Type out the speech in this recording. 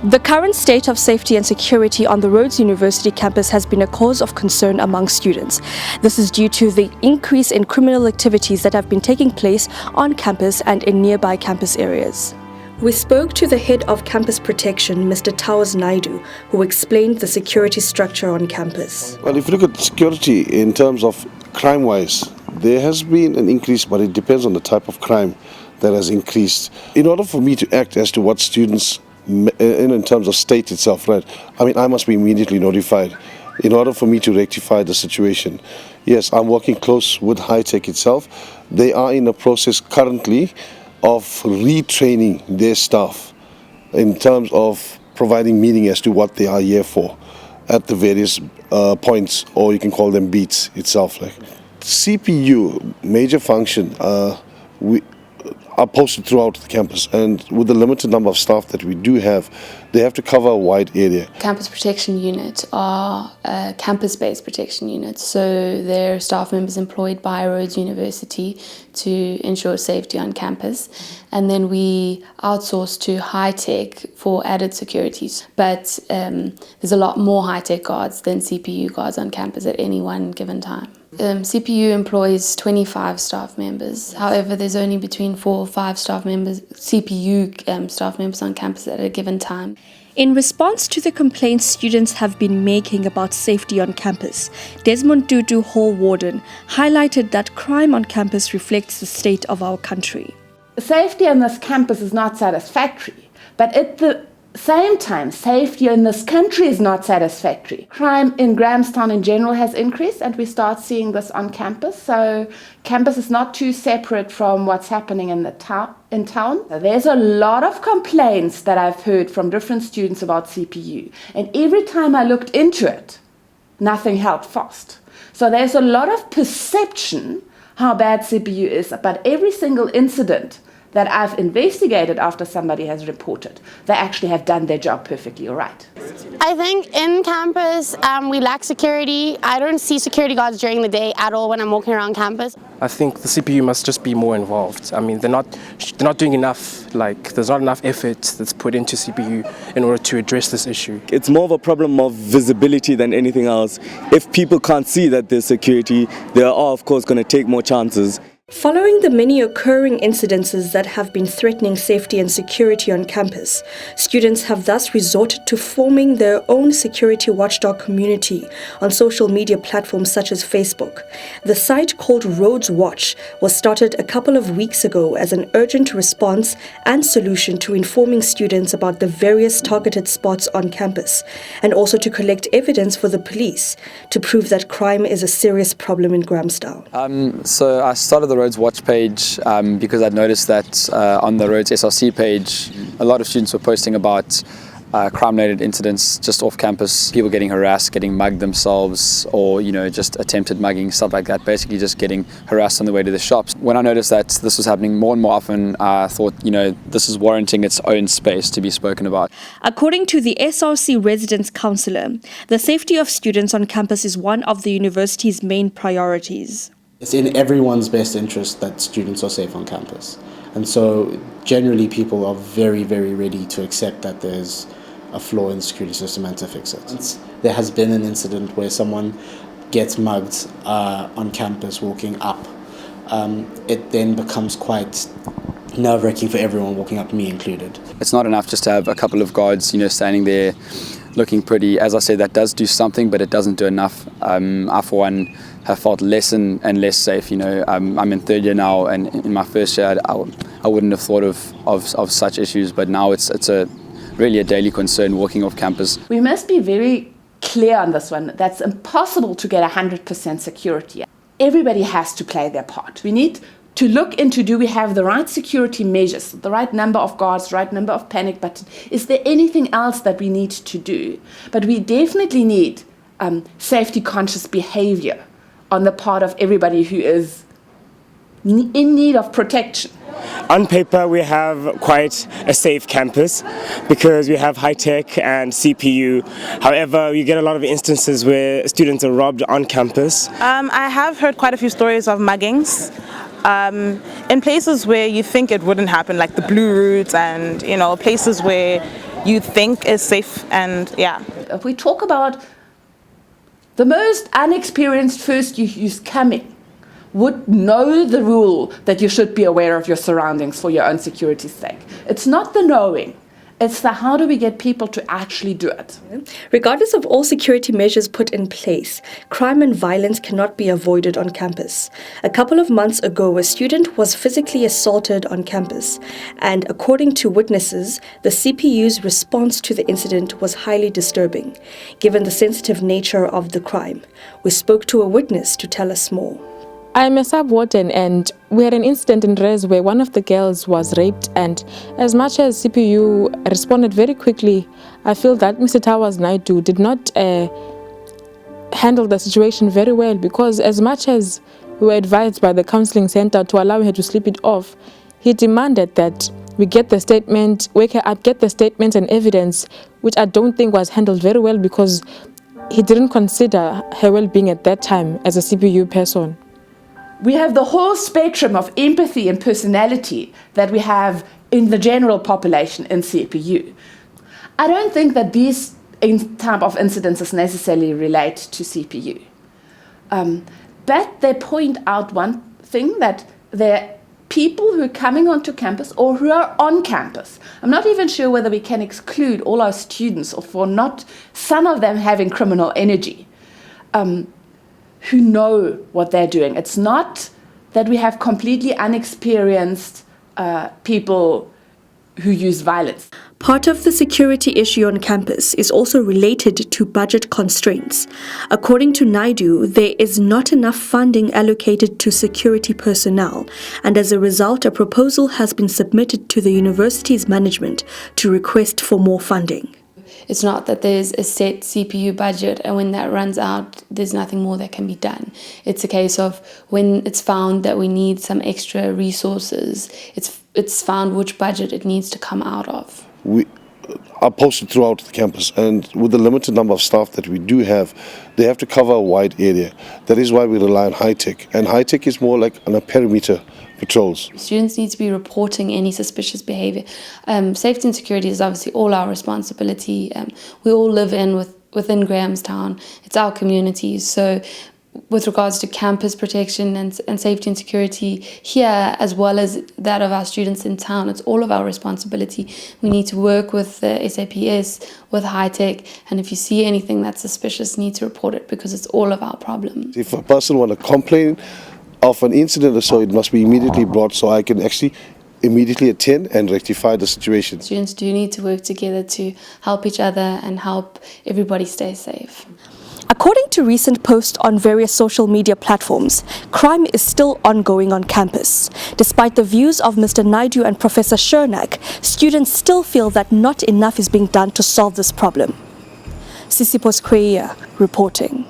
The current state of safety and security on the Rhodes University campus has been a cause of concern among students. This is due to the increase in criminal activities that have been taking place on campus and in nearby campus areas. We spoke to the head of campus protection, Mr. Towers Naidu, who explained the security structure on campus. Well, if you look at security in terms of crime-wise, there has been an increase, but it depends on the type of crime that has increased. In order for me to act as to what students in terms of state itself, right? I mean, I must be immediately notified in order for me to rectify the situation. Yes, I'm working close with Hi-Tec itself. They are in a process currently of retraining their staff in terms of providing meaning as to what they are here for at the various points, or you can call them beats itself. Like CPU, major function, we are posted throughout the campus, and with the limited number of staff that we do have, they have to cover a wide area. Campus protection unit are campus-based protection units, so they're staff members employed by Rhodes University to ensure safety on campus, and then we outsource to Hi-Tec for added securities. But there's a lot more Hi-Tec guards than CPU guards on campus at any one given time. CPU employs 25 staff members. However, there's only between 4 or 5 staff members, CPU staff members on campus at a given time. In response to the complaints students have been making about safety on campus, Desmond Tutu, Hall Warden, highlighted that crime on campus reflects the state of our country. Safety on this campus is not satisfactory, but at the same time, safety in this country is not satisfactory. Crime in Grahamstown in general has increased, and we start seeing this on campus. So campus is not too separate from what's happening in town. There's a lot of complaints that I've heard from different students about CPU, and every time I looked into it, nothing held fast. So there's a lot of perception how bad CPU is, but every single incident that I've investigated after somebody has reported, they actually have done their job perfectly all right. I think in campus we lack security. I don't see security guards during the day at all when I'm walking around campus. I think the CPU must just be more involved. I mean, they're not doing enough. Like, there's not enough effort that's put into CPU in order to address this issue. It's more of a problem of visibility than anything else. If people can't see that there's security, they are of course going to take more chances. Following the many occurring incidences that have been threatening safety and security on campus, students have thus resorted to forming their own security watchdog community on social media platforms such as Facebook. The site called Rhodes Watch was started a couple of weeks ago as an urgent response and solution to informing students about the various targeted spots on campus, and also to collect evidence for the police to prove that crime is a serious problem in Grahamstown. So I started the Rhodes Watch page because I'd noticed that on the Rhodes SRC page, a lot of students were posting about crime-related incidents just off campus, people getting harassed, getting mugged themselves, or just attempted mugging, stuff like that, basically just getting harassed on the way to the shops. When I noticed that this was happening more and more often, I thought, this is warranting its own space to be spoken about. According to the SRC Residence Councillor, the safety of students on campus is one of the university's main priorities. It's in everyone's best interest that students are safe on campus. And so generally people are very, very ready to accept that there's a flaw in the security system and to fix it. There has been an incident where someone gets mugged on campus walking up. It then becomes quite nerve-wracking for everyone walking up, me included. It's not enough just to have a couple of guards, standing there looking pretty. As I say, that does do something, but it doesn't do enough. I, for one, have felt less and less safe. I'm in third year now, and in my first year, I wouldn't have thought of such issues, but now it's really a daily concern walking off campus. We must be very clear on this one. That's impossible to get 100% security. Everybody has to play their part. We need to look into, do we have the right security measures, the right number of guards, the right number of panic buttons? Is there anything else that we need to do? But we definitely need safety conscious behavior on the part of everybody who is in need of protection. On paper, we have quite a safe campus because we have Hi-Tec and CPU. However, you get a lot of instances where students are robbed on campus. I have heard quite a few stories of muggings in places where you think it wouldn't happen, like the Blue Route and places where you think is safe, and yeah. If we talk about the most unexperienced first youth coming, would know the rule that you should be aware of your surroundings for your own security's sake. It's not the knowing, it's the how do we get people to actually do it. Regardless of all security measures put in place, crime and violence cannot be avoided on campus. A couple of months ago, a student was physically assaulted on campus, and according to witnesses, the CPU's response to the incident was highly disturbing, given the sensitive nature of the crime. We spoke to a witness to tell us more. I'm a sub-warden, and we had an incident in Res where one of the girls was raped, and as much as CPU responded very quickly, I feel that Mr. Towers Naidu did not handle the situation very well, because as much as we were advised by the counseling center to allow her to sleep it off, he demanded that we get the statement, wake her up, get the statements and evidence, which I don't think was handled very well because he didn't consider her well-being at that time as a CPU person. We have the whole spectrum of empathy and personality that we have in the general population in CPU. I don't think that these type of incidences necessarily relate to CPU. But they point out one thing, that there are people who are coming onto campus or who are on campus. I'm not even sure whether we can exclude all our students or for not some of them having criminal energy. Who know what they're doing. It's not that we have completely unexperienced people who use violence. Part of the security issue on campus is also related to budget constraints. According to Naidu, there is not enough funding allocated to security personnel, and as a result, a proposal has been submitted to the university's management to request for more funding. It's not that there's a set CPU budget and when that runs out, there's nothing more that can be done. It's a case of when it's found that we need some extra resources, it's found which budget it needs to come out of. We are posted throughout the campus, and with the limited number of staff that we do have, they have to cover a wide area. That is why we rely on Hi-Tec, and Hi-Tec is more like on a perimeter patrols. Students need to be reporting any suspicious behaviour. Safety and security is obviously all our responsibility. We all live within Grahamstown. It's our community. So with regards to campus protection and safety and security here, as well as that of our students in town, it's all of our responsibility. We need to work with the SAPS, with Hi-Tec, and if you see anything that's suspicious, you need to report it because it's all of our problem. If a person wants to complain of an incident or so, it must be immediately brought so I can actually immediately attend and rectify the situation. Students do need to work together to help each other and help everybody stay safe. According to recent posts on various social media platforms, crime is still ongoing on campus. Despite the views of Mr. Naidu and Professor Shernak, students still feel that not enough is being done to solve this problem. Sisipho Skweyiya reporting.